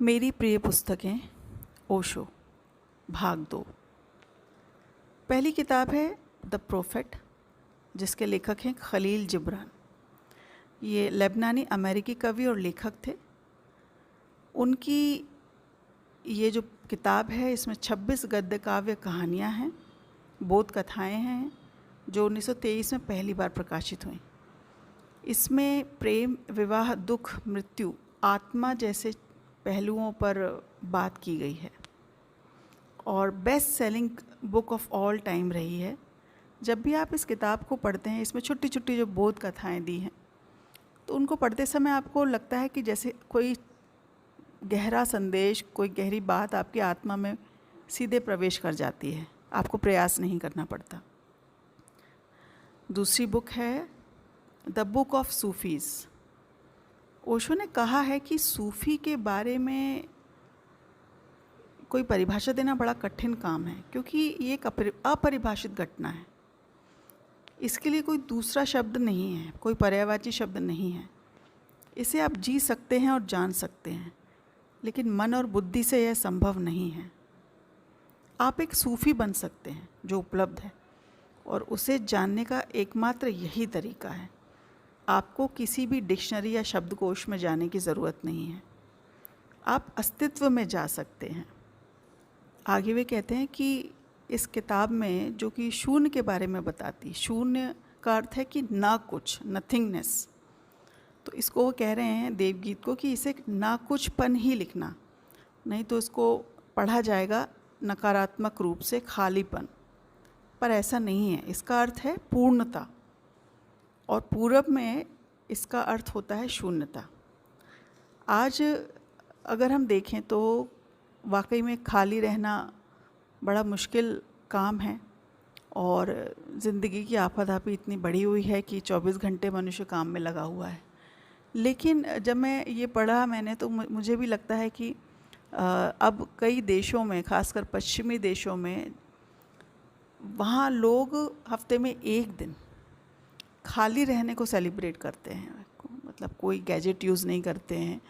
मेरी प्रिय पुस्तकें ओशो भाग 2। पहली किताब है द प्रोफेट, जिसके लेखक हैं खलील जिब्रान। ये लेबनानी अमेरिकी कवि और लेखक थे। उनकी ये जो किताब है इसमें 26 गद्य काव्य कहानियाँ हैं, बोध कथाएँ हैं, जो 1923 में पहली बार प्रकाशित हुई। इसमें प्रेम, विवाह, दुख, मृत्यु, आत्मा जैसे पहलुओं पर बात की गई है और best selling book of all time रही है। जब भी आप इस किताब को पढ़ते हैं, इसमें छोटी छोटी जो बोध कथाएं दी हैं, तो उनको पढ़ते समय आपको लगता है कि जैसे कोई गहरा संदेश, कोई गहरी बात आपकी आत्मा में सीधे प्रवेश कर जाती है, आपको प्रयास नहीं करना पड़ता। दूसरी बुक है the book of Sufis. Osho ने कहा है कि सूफ़ी के बारे में कोई परिभाषा देना बड़ा कठिन काम है, क्योंकि ये एक अपरिभाषित घटना है। इसके लिए कोई दूसरा शब्द नहीं है, कोई पर्यायवाची शब्द नहीं है। इसे आप जी सकते हैं और जान सकते हैं, लेकिन मन और बुद्धि से यह संभव नहीं है। आप एक सूफ़ी बन सकते हैं जो उपलब्ध है, और उसे जानने का एकमात्र यही तरीका है। आपको किसी भी डिक्शनरी या शब्दकोश में जाने की ज़रूरत नहीं है, आप अस्तित्व में जा सकते हैं। आगे वे कहते हैं कि इस किताब में, जो कि शून्य के बारे में बताती, शून्य का अर्थ है कि ना कुछ, नथिंगनेस। तो इसको वो कह रहे हैं देवगीत को कि इसे ना कुछपन ही लिखना, नहीं तो इसको पढ़ा जाएगा नकारात्मक रूप से खालीपन। पर ऐसा नहीं है, इसका अर्थ है पूर्णता, और पूरब में इसका अर्थ होता है शून्यता। आज अगर हम देखें तो वाकई में खाली रहना बड़ा मुश्किल काम है, और ज़िंदगी की आपाधापी इतनी बढ़ी हुई है कि 24 घंटे मनुष्य काम में लगा हुआ है। लेकिन जब मैं ये पढ़ा मैंने, तो मुझे भी लगता है कि अब कई देशों में, खासकर पश्चिमी देशों में, वहाँ लोग हफ्ते में एक दिन खाली रहने को सेलिब्रेट करते हैं। मतलब कोई गैजेट यूज़ नहीं करते हैं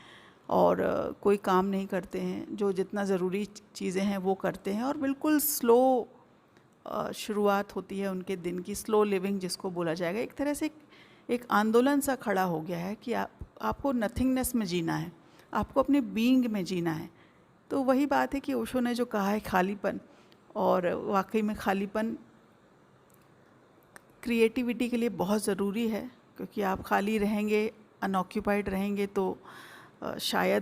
और कोई काम नहीं करते हैं, जो जितना ज़रूरी चीज़ें हैं वो करते हैं, और बिल्कुल स्लो शुरुआत होती है उनके दिन की, स्लो लिविंग जिसको बोला जाएगा। एक तरह से एक आंदोलन सा खड़ा हो गया है कि आपको नथिंगनेस में जीना है, आपको अपने बीइंग में जीना है। तो वही बात है कि ओशो ने जो कहा है खालीपन, और वाकई में खालीपन क्रिएटिविटी के लिए बहुत ज़रूरी है, क्योंकि आप खाली रहेंगे, अनऑक्यूपाइड रहेंगे, तो शायद